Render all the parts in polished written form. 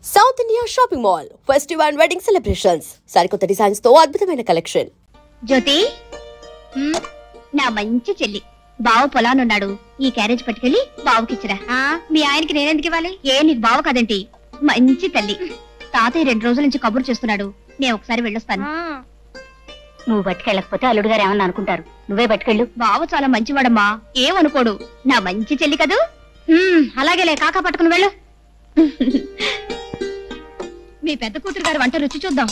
South India shopping mall festival and wedding celebrations సరికొత్త designs తో అద్భుతమైన కలెక్షన్. జ్యోతి, నా మంచి చెల్లి బావ పొలానున్నాడు. ఈ క్యారేజ్ పట్టుకెళ్ళి బావకిచ్చిరా. మీ ఆయనకి నేనెందుకు ఇవ్వాలి? నీకు బావ కదేంటి? మంచి తల్లి. తాతయ్య 2 రోజుల నుంచి కబురు చేస్తున్నాడు. నేను ఒకసారి వెళ్ళొస్తాను. నువ్వు పట్టుకెళ్ళకపోతే అల్లుడు గారు ఏమన్నా అనుకుంటారు. నువ్వే పట్టుకెళ్ళు. బావ చాలా మంచివాడమ్మా, ఏమనుకోడు. నా మంచి చెల్లి కదూ. అలాగేలే, కాకా పట్టుకుని వెళ్ళు. మీ పెద్ద కూతురు గారు వంట రుచి చూద్దాం.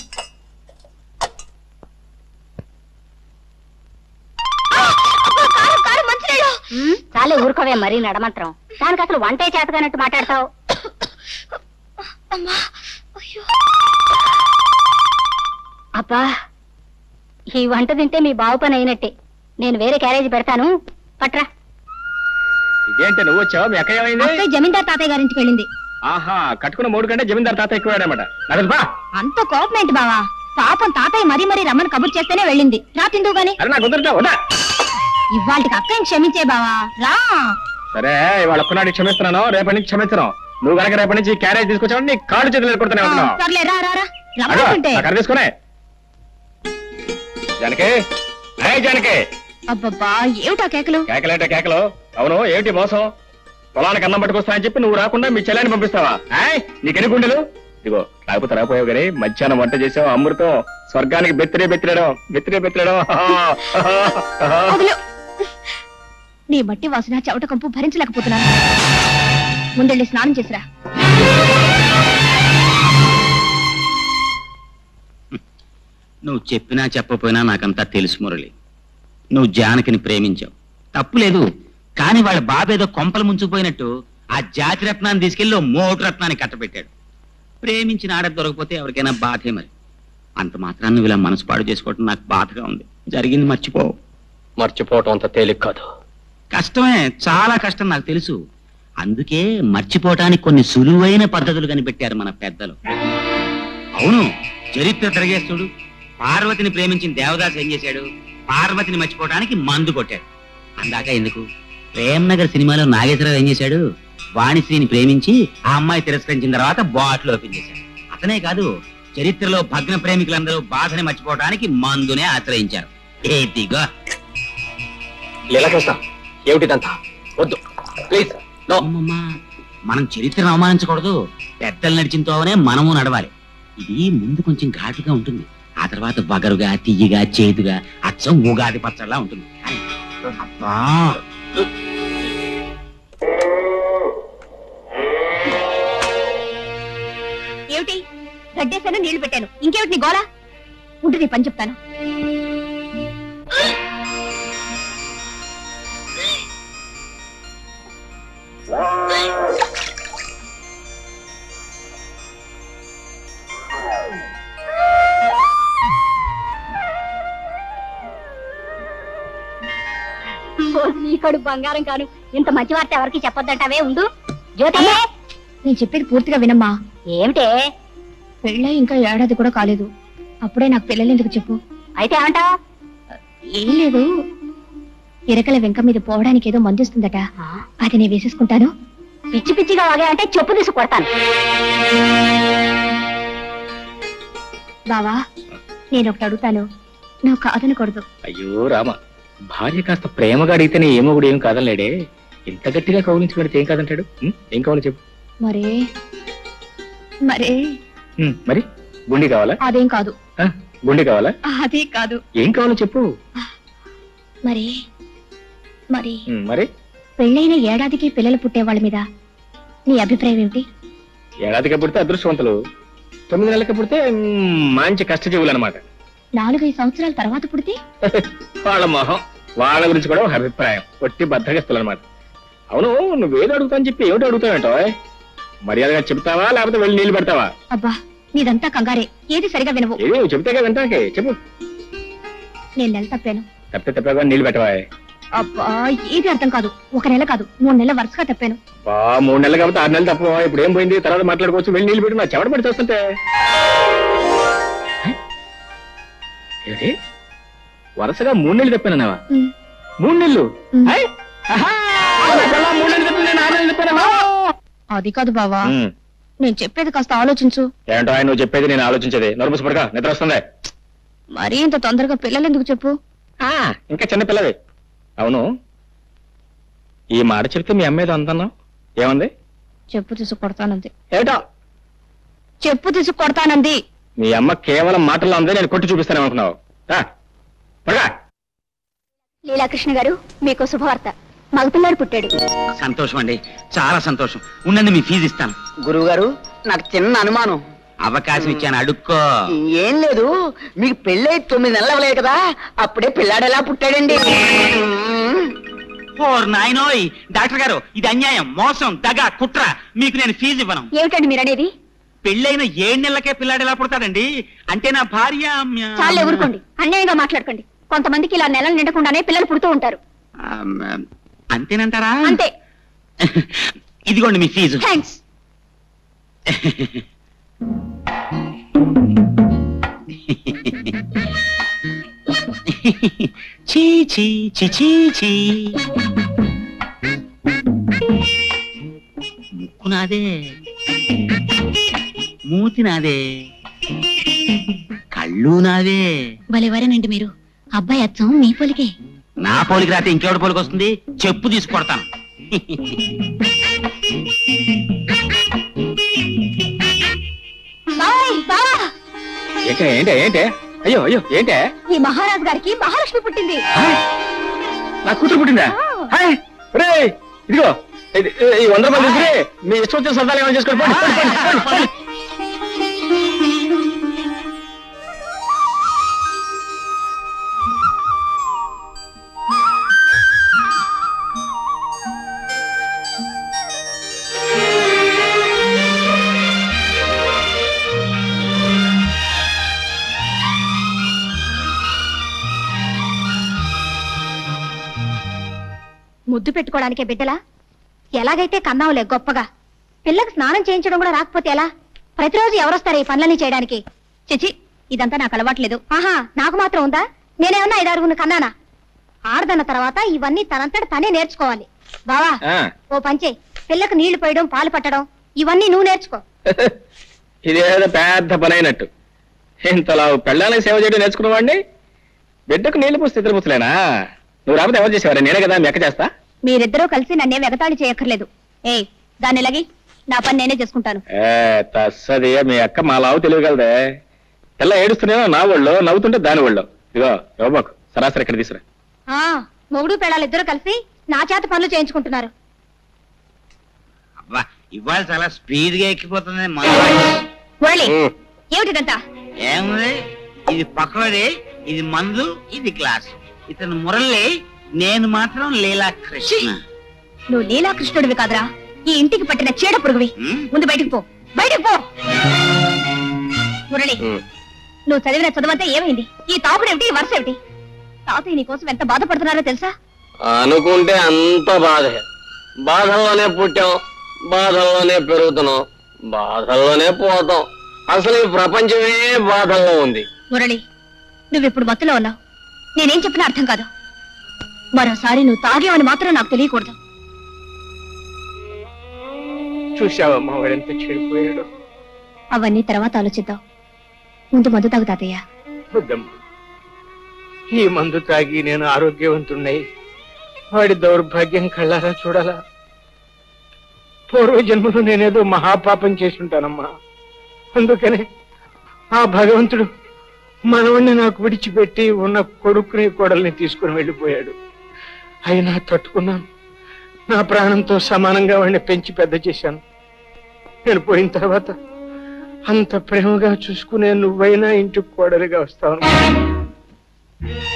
చాలే ఊరుకోవే, మరీ నడమంత్రం. దానికి అసలు వంటే చేతగానట్టు మాట్లాడతావు. అబ్బా, ఈ వంట తింటే మీ బావు పని అయినట్టే. నేను వేరే క్యారేజీ పెడతాను, పట్రా. ఇదేంటి నువ్వు వచ్చావు? మీ అక్క ఏమైంది? జమీందార్ తాతయ్య గారింటికి వెళ్ళింది. ఆహా, కట్టుకున్న 3 గంటల జమీందార్ తాతయ్య ఎక్కువాడనమాట. అంత కోపం ఏంటి బావా? పాపం తాతయ్య మరీ రమ్మని కబుర్ చేస్తేనే వెళ్ళింది. రా తిందువు గాని. ఇవాళకి అక్కని క్షమించే బావా, రా. సరే, ఇవాళ ఒక్కనాడు క్షమిస్తున్నాను, రేపటి నుంచి క్షమించను. నువ్వు కనుక రేపటి నుంచి క్యారేజ్ తీసుకొచ్చావు నీ కాళ్ళు చేతులు కొడుతున్నావు. సర్లే, రా రా రా. తీసుకునే జానకి, జానకి. అబ్బబ్బా, ఏమిటా కేకలు? కేకలేంటే కేకలు? అవును, ఏమిటి మోసం? పొలానికి అన్నం పట్టుకొస్తానని చెప్పి నువ్వు రాకుండా మీ చెల్లెని పంపిస్తావా? నీకెన్ని గుండెలు? ఇదిగో, రాకపోతే రాపోయావు గానీ మధ్యాహ్నం వంట చేసావు అమృతం. స్వర్గానికి బెత్తిరే బెత్తిరడం. నీ మట్టి వాసన చెవట కంపు భరించలేకపోతున్నాను. ముందెళ్ళి స్నానం చేసిరా. నువ్వు చెప్పినా చెప్పపోయినా నాకంతా తెలుసు మురళి. నువ్వు జానకిని ప్రేమించావు, తప్పులేదు. కానీ వాళ్ళ బాబేదో కొంపలు ముంచుకుపోయినట్టు ఆ జాతి రత్నాన్ని తీసుకెళ్లి మోటు రత్నాన్ని కట్టబెట్టాడు. ప్రేమించిన ఆడ దొరకపోతే ఎవరికైనా బాధే. మరి అంత మాత్రాన్ని నువ్వు ఇలా మనసు పాడు చేసుకోవటం నాకు బాధగా ఉంది. జరిగింది మర్చిపోవటం అంత తేలిక కాదు. కష్టమే, చాలా కష్టం, నాకు తెలుసు. అందుకే మర్చిపోవటానికి కొన్ని సులువైన పద్ధతులు కనిపెట్టారు మన పెద్దలు. అవును, చరిత్ర తిరగేస్తుడు. పార్వతిని ప్రేమించిన దేవదాస్ ఏం చేశాడు? పార్వతిని మర్చిపోవడానికి మందు కొట్టాడు. అందాక ఎందుకు, ప్రేమ్నగర్ సినిమాలో నాగేశ్వరరావు ఏం చేశాడు? వాణిశ్రీని ప్రేమించి ఆ అమ్మాయి తిరస్కరించిన తర్వాత బాటిల్ ఓపెన్ చేశాడు. అతనే కాదు, చరిత్రలో భగ్న ప్రేమికులందరూ బాధని మర్చిపోవడానికి మందునే ఆశ్రయించారు. ఏదిగో ఏమిటిదంతా? వద్దు ప్లీజ్. మనం చరిత్రను అవమానించకూడదు. పెద్దలు నడిచిన తోవనే మనము నడవాలి. ఇది ముందు కొంచెం ఘాటుగా ఉంటుంది, ఆ తర్వాత వగరుగా, తియ్యగా, చేదుగా, అచ్చం ఉగాది పచ్చడిలా ఉంటుంది. అబ్బా, ఏమిటి? గడ్డేశాను, నీళ్లు పెట్టాను, ఇంకేమిటి నీ గోలా? ఉంటుంది, పని చెప్తాను. నీకడు బంగారం కాను. ఇంత మంచి వార్త ఎవరికి చెప్పొద్దంటావే. ఉండు జ్యోతి, నేను చెప్పేది పూర్తిగా వినమ్మా. ఏమిటే? పెళ్ళై ఇంకా ఏడాది కూడా కాలేదు, అప్పుడే నాకు పిల్లలు ఎందుకు చెప్పు? అయితే ఏమంటా? ఏం లేదు, ఇరకల వెంక మీద పోవడానికి ఏదో మందిస్తుందట, అది నేను వేసేసుకుంటాను. పిచ్చి పిచ్చిగా వాగా అంటే చెప్పు తీసి కొడతాను. బావా, నేను ఒకటి అడుగుతాను, నువ్వు కాదనకూడదు. అయ్యో రామ, భార్య కాస్త ప్రేమగా అడిగితేనే ఏమో కూడా ఏం కాదనలేడే. ఇంత గట్టిగా కౌలించి పెడితే ఏం కాదంటాడు? ఏం కావాలి చెప్పు. మరే మరి గుండి కావాలా? అదేం కాదు. గుండి కావాలా? అదే కాదు. ఏం కావాలో చెప్పు. మరి మరి మరి పెళ్ళైన ఏడాదికి పిల్లలు పుట్టే వాళ్ళ మీద నీ అభిప్రాయం ఏమిటి? ఏడాదికి పుడితే అదృష్టవంతులు, 9 నెలలకి పుడితే మంచి కష్టజీవులు అనమాట. 4-5 సంవత్సరాల తర్వాత పుడితే వాళ్ళ మొహం, వాళ్ళ గురించి కూడా ఒక అభిప్రాయం, ఒట్టి బద్దగస్తులు అనమాట. అవును, నువ్వేదో అడుగుతాని చెప్పి ఏమిటి అడుగుతావేంటో? మర్యాదగా చెప్తావా లేకపోతే వెళ్ళి నీళ్లు పెడతావా? అబ్బా, నీదంతా కంగారే, ఏది సరిగా వినవు. ఏది నువ్వు చెప్తే వింటాకే చెప్పు. నేను నెల తప్పాను. తప్పగా నీళ్లు పెట్టవా? అబ్బా, ఏది అర్థం కాదు. 1 నెల కాదు, 3 నెలల వరుసగా తప్పాను. 3 నెలలు కాబట్టి 6 నెలలు తప్ప. ఇప్పుడు ఏం పోయింది, తర్వాత మాట్లాడుకోవచ్చు. వెళ్ళి నీళ్లు పెట్టు. నా చెమట పడి చూస్తుంటే వరుసగా 3 నెలలు తప్పానన్నావా? 3 నెలలు? అది కాదు బావా, నేను చెప్పేది కాస్త ఆలోచించు. ఏంటో ఆయన నువ్వు చెప్పేది నేను ఆలోచించేది. నొరుపుసు పడక నిద్ర వస్తుంది. మరీ ఇంత తొందరగా పిల్లలు ఎందుకు చెప్పు? ఇంకా చిన్న పిల్లవి. అవును, ఈ మాట చెప్తే మీ అమ్మాయితో అందన్నావు ఏమంది? చెప్పు తీసుకు కొడతానంది. ఏమిటో చెప్పు తీసుకు కొడతానంది. మీ అమ్మ కేవలం మాటల్లో అందే, నేను కొట్టి చూపిస్తాను అనుకున్నావు. లీలాకృష్ణ గారు, మీకు శుభవార్త. మగపిల్లాడు పుట్టాడు. సంతోషం అండి, చాలా సంతోషం. ఉండండి, మీ ఫీజు ఇస్తాను. గురువు గారు, నాకు చిన్న అనుమానం. అవకాశం ఇచ్చాను, అడుక్కో. ఏం లేదు, మీకు పెళ్ళై 9 నెలలు అవ్వలేదు కదా, అప్పుడే పిల్లాడు ఎలా పుట్టాడండి? ఓర్ నాయనోయ్, డాక్టర్ గారు, ఇది అన్యాయం, మోసం, దగ, కుట్ర. మీకు నేను ఫీజు ఇవ్వను. ఏమిటండి మీరు అనేది? పెళ్ళైన 7 నెలలకే పిల్లాడు ఎలా పుడతాడండి? అంటే నా భార్య. చాలే ఊరుకోండి, అన్యాయంగా మాట్లాడుకోండి. కొంతమందికి ఇలా నెలలు నిండకుండానే పిల్లలు పుడుతూ ఉంటారు. అంతేనంటారా? అంతే. ఇదిగోండి మీ ఫీజు. థ్యాంక్స్. చీ చీ చీ చీ చీ. ముక్కు నాదే, మూతి నాదే, కళ్ళు నాదే. భలేవారేనండి మీరు. అబ్బాయి అచ్చం మీ పోలికే. నా పోలికి రాతే ఇంకెవడి పోలికి వస్తుంది? చెప్పు తీసుకొడతాను. ఏంటే ఏంటే? అయ్యో అయ్యో ఏంటే? ఈ మహారాజు గారికి మహాలక్ష్మి పుట్టింది. నా కూతురు పుట్టిందా? ఇదిగో ఈ 100 రూపాయలు తీసుకుని మీ ఇష్టం వచ్చిన సరదాలు ఏమైనా చేసుకోండి. ముద్దు పెట్టుకోవడానికే బిడ్డలా? ఎలాగైతే కన్నావులే గొప్పగా. పిల్లకి స్నానం చేయించడం కూడా రాకపోతే ఎలా? ప్రతిరోజు ఎవరొస్తారు ఈ పనులన్నీ చేయడానికి? చిచి, ఇదంతా నాకు అలవాట్లేదు. ఆహా, నాకు మాత్రం ఉందా? నేనేమన్నా 5-6 కన్నానా? ఆడదన్న తర్వాత ఇవన్నీ తనంతట తనే నేర్చుకోవాలి. బావా, ఓ పంచే, పిల్లకు నీళ్లు పోయడం, పాలు పట్టడం ఇవన్నీ నువ్వు నేర్చుకో. ఇదేదో పెద్ద పని అయినట్టు. ఇంతలా పెళ్ళానికి సేవ చేయడం నేర్చుకున్నవాడిని బిడ్డకు నీళ్లు పోస్తే ఇద్దరు పుస్తలేనా? నువ్వు రాకపోతే ఎవరు చేసేవారు? నేనే కదా, మీ అక్క చేస్తా. మీరిద్దరూ కలిసి నన్నేం ఎగతాళి చేయక్కర్లేదు. దాన్ని లగి, నా పని నేనే చేసుకుంటాను. తస్సది, మీ అక్క మా లావు తెలియగలదే. పిల్ల ఏడుస్తున్నాయో నా ఒళ్ళు, నవ్వుతుంటే దాని ఒళ్ళు. ఇదిగో ఇవ్వబాకు, సరాసరి ఇక్కడ తీసుకురా. మొగుడు పెళ్ళాలు ఇద్దరు కలిసి నా చేత పనులు చేయించుకుంటున్నారు. అబ్బా, ఇవాళ చాలా స్పీడ్ గా ఎక్కిపోతుంది. ఏమిటిదంతా? ఏముంది, ఇది పకోడీ, ఇది మందు, ఇది గ్లాస్. ఇతను మురళి, నేను మాత్రం లీలాకృష్ణ. నువ్వు లీలాకృష్ణుడివి కాదురా, ఈ ఇంటికి పట్టిన చీడ పురుగువి. ముందు బయటికి పో, బయటికి పో. మురళి, నువ్వు చదివిన చదువంతా ఏమైంది? ఈ తాపుడేమిటి, ఈ వరుస ఏమిటి? తాతయ్య నీ కోసం ఎంత బాధపడుతున్నారో తెలుసా? అనుకుంటే అంత బాధే. బాధల్లోనే పుట్టాం, బాధల్లోనే పెరుగుతున్నాం, బాధల్లోనే పోతాం. అసలు ఈ ప్రపంచమే బాధల్లో ఉంది. మురళి, నువ్విప్పుడు మత్తులో ఉన్నావు. నేనేం చెప్పినా అర్థం కాదు. మరోసారి నువ్వు తాగేవని మాత్రం నాకు తెలియకూడదు. చూసావమ్మా వాడెంత చెడిపోయాడు. అవన్నీ తర్వాత ఆలోచిద్దాం. ముందు మందు తాగు తాతయ్య. ఈ మందు తాగి నేను ఆరోగ్యవంతున్నై వాడి దౌర్భాగ్యం కళ్ళారా చూడాలా? పూర్వజన్మలో నేనేదో మహాపాపం చేసుంటానమ్మా. అందుకనే ఆ భగవంతుడు మనవణ్ణి నాకు విడిచిపెట్టి ఉన్న కొడుకుని కోడల్ని తీసుకుని వెళ్ళిపోయాడు. అయినా తట్టుకున్నాను. నా ప్రాణంతో సమానంగా వాడిని పెంచి పెద్ద చేశాను. నేను పోయిన తర్వాత అంత ప్రేమగా చూసుకునే నువ్వైనా ఇంటికి కోడలిగా వస్తావు.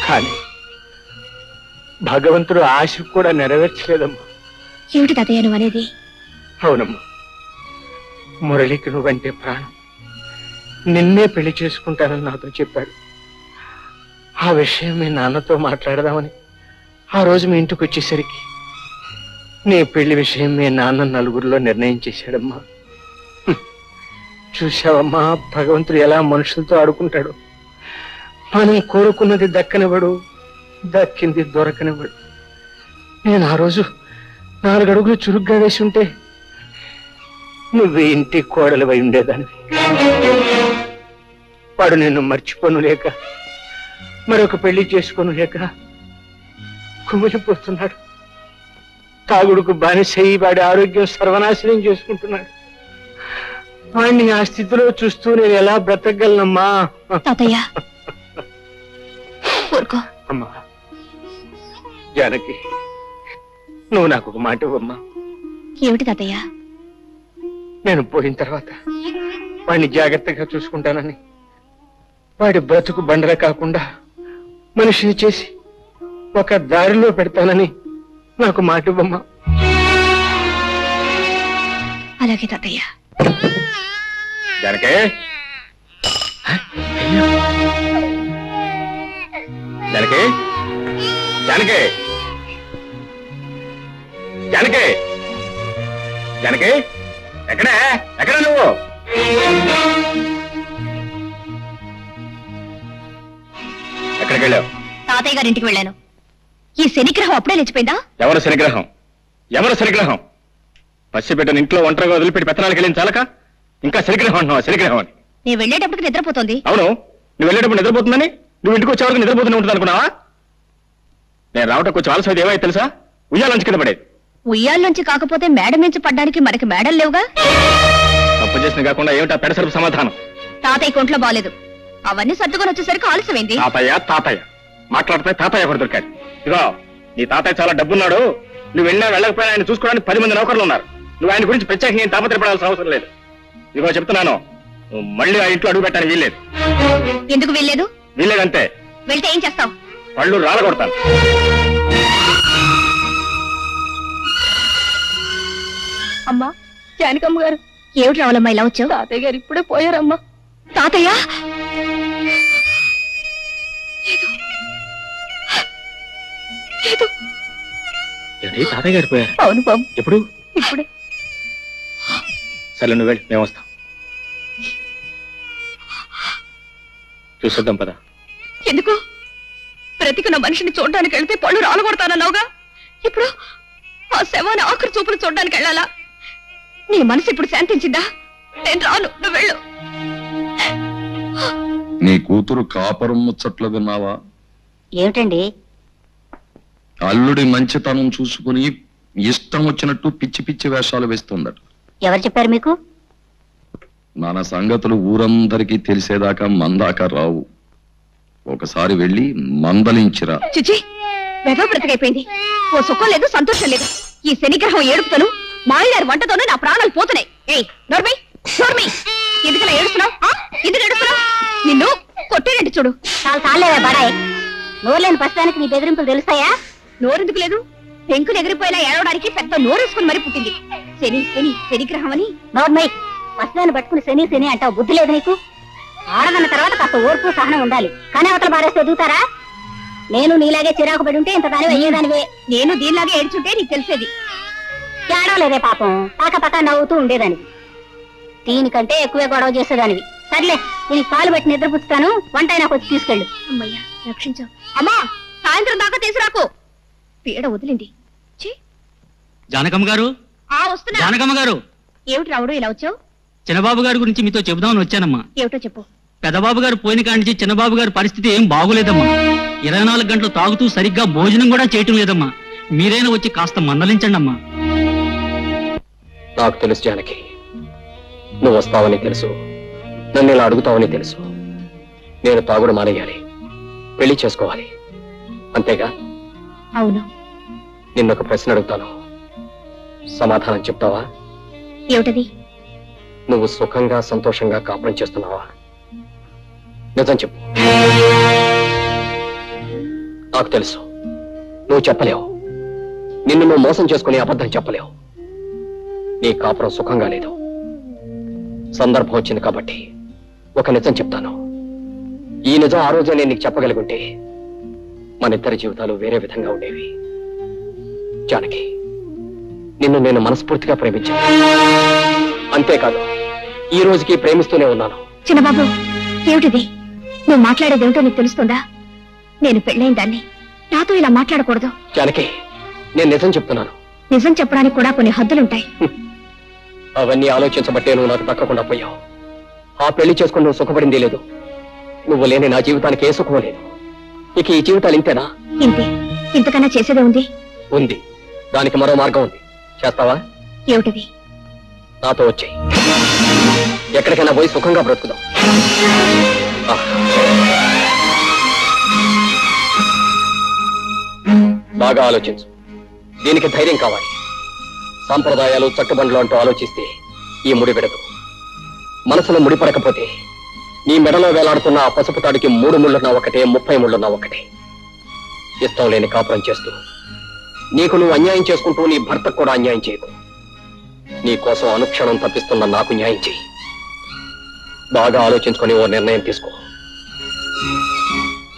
కానీ భగవంతుడు ఆశ కూడా నెరవేర్చలేదమ్మా. ఏమిటి తాతయ్య నువ్వు అనేది? అవునమ్మా, మురళికి నువ్వంటే ప్రాణం. నిన్నే పెళ్లి చేసుకుంటానని నాతో చెప్పాడు. ఆ విషయం మీ నాన్నతో మాట్లాడదామని ఆ రోజు మీ ఇంటికి వచ్చేసరికి నీ పెళ్లి విషయం మీ నాన్న నలుగురిలో నిర్ణయం చేశాడమ్మా. చూసావమ్మా, భగవంతుడు ఎలా మనుషులతో ఆడుకుంటాడు. మనం కోరుకున్నది దక్కనివ్వడు, దక్కింది దొరకనివ్వడు. నేను ఆ రోజు 4 అడుగులు చురుగ్గా వేసి ఉంటే నువ్వు ఇంటి కోడలివై ఉండేదాన్ని. వాడు నిన్ను మర్చిపోను లేక మరొక పెళ్లి చేసుకోను లేక కుమిలిపోతున్నాడు. తాగుడుకు బానిసయి వాడి ఆరోగ్యం సర్వనాశనం చేసుకుంటున్నాడు. వాడిని ఆ స్థితిలో చూస్తూ నేను ఎలా బ్రతకగలనమ్మా? తాతయ్య ఊరుకో. అమ్మా జానకి, నువ్వు నాకు ఒక మాట ఇవ్వమ్మా. ఏమిటి తాతయ్య? నేను పోయిన తర్వాత వాడిని జాగ్రత్తగా చూసుకుంటానని, వాడి బ్రతుకు బండల కాకుండా మనిషిని చేసి ఒక దారిలో పెడతానని నాకు మాట ఇవ్వమ్మా. అలాగే తాతయ్య. జానకి, జానకి, జానకి, జానకి, జానకి, ఎక్కడే ఎక్కడ నువ్వు? ఎక్కడికి వెళ్ళావు? తాతయ్య గారింటికి వెళ్ళాను. ఈ శనిగ్రహం అప్పుడే లేచిపోయిందా? ఎవరు శనిగ్రహం? ఎవరు శనిగ్రహం? పసిబిడ్డను ఇంట్లో ఒంటరిగా వదిలిపెట్టి పెత్తనాలకు వెళ్ళిన చాలక ఇంకా శనిగ్రహం అంటున్నావు? శనిగ్రహం అని నేను వెళ్ళేటప్పటికి నిద్రపోతుంది. అవును, నువ్వు వెళ్ళేటప్పుడు నిద్రపోతుందని నువ్వు ఇంటికి వచ్చే వరకు నిద్రపోతూనే ఉంటుంది అనుకున్నావా? నేను రావటం కొంచెం ఆలస్యం ఏమైతే తెలుసా? ఉయ్యాలంచి కింద పడేది. ఉయ్యాల్లోంచి కాకపోతే మేడ మించి పడ్డానికి మనకి మేడలు లేవుగా. తప్పు చేసిన కాకుండా ఏమిటా పెడసరపు సమాధానం? తాతయ్య కొంట్లో బాలేదు. అవన్నీ సర్దుకొని వచ్చేసరికి ఆలస్యమైంది. తాతయ్య తాతయ్య మాట్లాడితే తాతయ్య ఒకటి దొరికాడు. ఇదిగో, నీ తాతయ్య చాలా డబ్బున్నాడు. నువ్వు వెళ్ళినా వెళ్ళకపోయినా ఆయన చూసుకోవడానికి 10 మంది నౌకర్లు ఉన్నారు. నువ్వు ఆయన గురించి ప్రత్యేకంగా తాపత్రపడాల్సిన అవసరం లేదు. ఇదిగో చెప్తున్నాను, నువ్వు మళ్ళీ ఆ ఇంట్లో అడుగు పెట్టడానికి వీల్లేదు. ఎందుకు వీల్లేదు? వీల్లేదంతే. వెళ్తే ఏం చేస్తావు? పళ్ళు రాలగొడతాను. అమ్మా, జానకమ్మ గారు. ఏమిటి రావాలమ్మా ఇలా వచ్చావు? తాతయ్య గారు ఇప్పుడే పోయారమ్మా. తాతయ్య? ఏంటి, తాతయ్య గారు పోయారు? అవును బాబు. ఎప్పుడు? ఇప్పుడే. సరే నువ్వు వెళ్ళి, మేము వస్తాం. చూసొద్దాం పదా. ఎందుకు? బ్రతికిన మనిషిని చూడడానికి వెళ్తే పళ్ళు రాలగొడతానన్నావుగా. ఇప్పుడు ఆ శవాన్ని ఆఖరి చూపులు చూడడానికి వెళ్ళాలా? నీ మనసు ఇప్పుడు శాంతించిందా? నేను రాను, నువ్వు వెళ్ళు. నీ కూతురు కాపురం ముచ్చట్లు విన్నావా? ఏమిటండి? అల్లుడి మంచితనం చూసుకుని ఇష్టం వచ్చినట్టు పిచ్చి పిచ్చి వేషాలు వేస్తుందట. ఎవరు చెప్పారు మీకు? మన సంగతులు ఊరందరికీ తెలిసేదాకా మందాక రావు. ఒకసారి వెళ్ళి మందలించిరా. చిచి, వెగ బ్రతికైపోయింది. ఓ సుఖం లేదు, సంతోషం లేదు. ఈ శనిగ్రహం ఏడుపుతోను మాయగారి వంటతోనూ నా ప్రాణాలు పోతున్నాయి. ఏయ్ నోర్మై, నోర్మై, ఎందుకలా ఏడుస్తున్నావు? ఎందుకు ఏడుస్తున్నావు? నిన్ను కొట్టేనండి చూడు. చాలా సార్లేవే బడాయ్. నోరులేని పస్తానికి నీ బెదిరింపులు తెలుస్తాయా? నోరెందుకు లేదు? పెంకులు ఎగిరిపోయేలా ఏడవడానికి పెద్ద నోరేసుకుని మరీ పుట్టింది. శని శని శనిగ్రహం అని. నోర్మై, పస్తాన్ని పట్టుకుని శని శని అంటావు. బుద్ధి లేదు నీకు? ఆడదన్న తర్వాత కాస్త ఓర్పు సహనం ఉండాలి. కానీ అవతల బారేస్తే ఎదుగుతారా? నేను నీలాగే చిరాకు పడి ఉంటే ఇంత దానివే అయ్యేదానివే. నేను దీనిలాగే ఏడ్చుంటే నీకు తెలిసేది. ఏడవలేదే పాపం, పాక పక్క నవ్వుతూ ఉండేదానివి. దీనికంటే ఎక్కువే గొడవ చేసేదానివి. సర్లే, దీనికి పాలు పెట్టి నిద్రపుచ్చుతాను. వంట అయినా వచ్చి తీసుకెళ్ళు. అమ్మయ్యా, రక్షించావు. అమ్మా, సాయంత్రం దాకా తీసుకురాకు. పీడ వదిలింది. జానకమ్మ గారు, వస్తున్నా. జానకమ్మ గారు. ఏమిటి రావుడు ఇలా వచ్చావు? చిన్నబాబు గారి గురించి మీతో చెబుదామని వచ్చానమ్మా. ఏమిటో చెప్పు. పెదబాబు గారు పోయిన కాంచి చిన్నబాబు గారి పరిస్థితి ఏం బాగులేదమ్మా. 24 గంటలు తాగుతూ సరిగ్గా భోజనం కూడా చేయటం లేదమ్మా. మీరైనా వచ్చి కాస్త మందలించండి అమ్మా. నాకు తెలుసు జానకి, నువ్వు వస్తావని తెలుసు, నన్ను ఇలా అడుగుతావని తెలుసు. నేను తాగుడు మానేయాలి, పెళ్లి చేసుకోవాలి, అంతేగా? అవును. నిన్నొక ప్రశ్న అడుగుతాను, సమాధానం చెప్తావా? ఏమిటది? నువ్వు సుఖంగా సంతోషంగా కాపురం చేస్తున్నావా? నిజం చెప్పు. నాకు తెలుసు నువ్వు చెప్పలేవు. నిన్ను నువ్వు మోసం చేసుకుని అబద్ధం చెప్పలేవు. నీ కాపురం సుఖంగా లేదు. సందర్భం వచ్చింది కాబట్టి ఒక నిజం చెప్తాను. ఈ నిజం ఆ రోజే నేను నీకు చెప్పగలుగుంటే మన ఇద్దరి జీవితాలు వేరే విధంగా ఉండేవి. జానకి, నిన్ను నేను మనస్ఫూర్తిగా ప్రేమించాను. అంతేకాదు, ఈ రోజుకి ప్రేమిస్తూనే ఉన్నాను. చిన్నబాబు, ఏమిటిది? నువ్వు మాట్లాడేది ఏమిటో నీకు తెలుస్తుందా? నేను పెళ్ళైన దాన్ని, నాతో ఇలా మాట్లాడకూడదు. జానకి, నేను నిజం చెప్తున్నాను. నిజం చెప్పడానికి కూడా కొన్ని హద్దులుంటాయి. అవన్నీ ఆలోచించబట్టే నువ్వు నాకు దక్కకుండా పోయావు. ఆ పెళ్లి చేసుకుని నువ్వు సుఖపడింది లేదు. నువ్వు లేని నా జీవితానికి ఏ సుఖం లేదు. ఇక ఈ జీవితాలు ఇంతేనా? ఇంతే. ఇంతకన్నా చేసేదే ఉంది. ఉంది. దానికి మరో మార్గం ఉంది. చేస్తావా? ఏమిటది? నాతో వచ్చేయి. ఎక్కడికైనా పోయి సుఖంగా బ్రతుకుదాం. బాగా ఆలోచించు. దీనికి ధైర్యం కావాలి. సాంప్రదాయాలు చట్టుబండ్లు అంటూ ఆలోచిస్తే ఈ ముడి విడదు. మనసులో ముడిపడకపోతే నీ మెడలో వేలాడుతున్న ఆ పసుపు తాడికి 3 ముళ్ళున్నా ఒకటే, 30 ముళ్ళున్నా ఒకటే. ఇష్టం లేని కాపురం చేస్తూ నీకు నువ్వు అన్యాయం చేసుకుంటూ నీ భర్తకు కూడా అన్యాయం చేయకు. నీ కోసం అనుక్షణం తప్పిస్తున్న నాకు న్యాయం చేయి. బాగా ఆలోచించుకొని ఓ నిర్ణయం తీసుకో.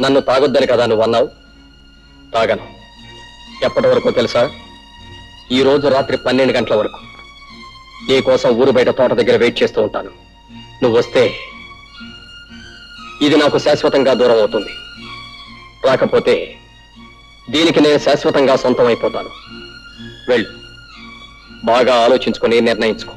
నన్ను తాగొద్దని కదా నువ్వు అన్నావు. తాగను. ఎప్పటి వరకు తెలుసా? ఈ రోజు రాత్రి 12 గంటల వరకు నీ కోసం ఊరు బయట తోట దగ్గర వెయిట్ చేస్తూ ఉంటాను. నువ్వు వస్తే ఇది నాకు శాశ్వతంగా దూరం అవుతుంది. రాకపోతే దీనికి నేను శాశ్వతంగా సొంతం అయిపోతాను. వెళ్ళు. బాగా ఆలోచించుకొని నిర్ణయించుకో.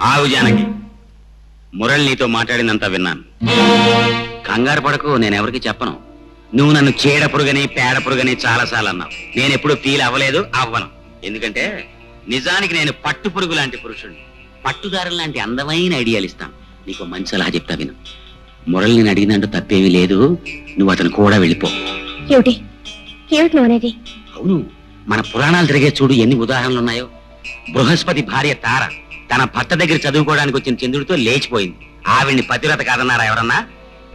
ఆవు జానకి, మురళి నీతో మాట్లాడినంత విన్నాను. కంగారు పడకు, నేనెవరికి చెప్పను. నువ్వు నన్ను చీడ పురుగని పేడ పురుగని చాలాసార్లు అన్నావు. నేనెప్పుడు ఫీల్ అవ్వలేదు, అవ్వను. ఎందుకంటే నిజానికి నేను పట్టు పురుగు లాంటి పురుషుడిని. పట్టుదారులు లాంటి అందమైన ఐడియాలు ఇస్తాను. నీకు మంచి సలహా చెప్తా విను. మురళి నేను అడిగినంటూ తప్పేమీ లేదు. నువ్వు అతను కూడా వెళ్ళిపో. ఏమిటి ఏమిటి నువ్వు అనేది? అవును, మన పురాణాలు తిరిగే చూడు ఎన్ని ఉదాహరణలు ఉన్నాయో. బృహస్పతి భార్య తార తన భర్త దగ్గర చదువుకోవడానికి వచ్చిన చంద్రుడితో లేచిపోయింది. ఆవిడ్ని పతివ్రత కాదన్నారా ఎవరన్నా?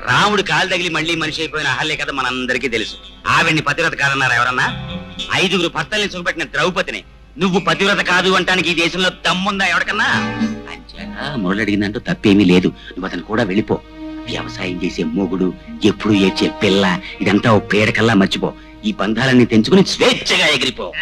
రాముడు కాలు తగిలి మళ్ళీ మనిషి అయిపోయిన అహల్య కథ మనందరికీ తెలుసు. ఆవిడ్ని పతివ్రత కాదన్నారా ఎవరన్నా? 5 భర్తల్ని సుఖపెట్టిన ద్రౌపదిని నువ్వు పతివ్రత కాదు అంటానికి ఈ దేశంలో దమ్ముందా ఎవరికన్నా? అంచేత మురళి అడిగిందంటూ తప్పేమీ లేదు. నువ్వు అతను కూడా వెళ్ళిపో. వ్యవసాయం చేసే మొగుడు, ఎప్పుడు ఏడ్చే పిల్ల, ఇదంతా ఓ పేడకల్లా మర్చిపో. ఈ బంధాలన్నీ తెంచుకుని స్వేచ్ఛగా ఎగిరిపో.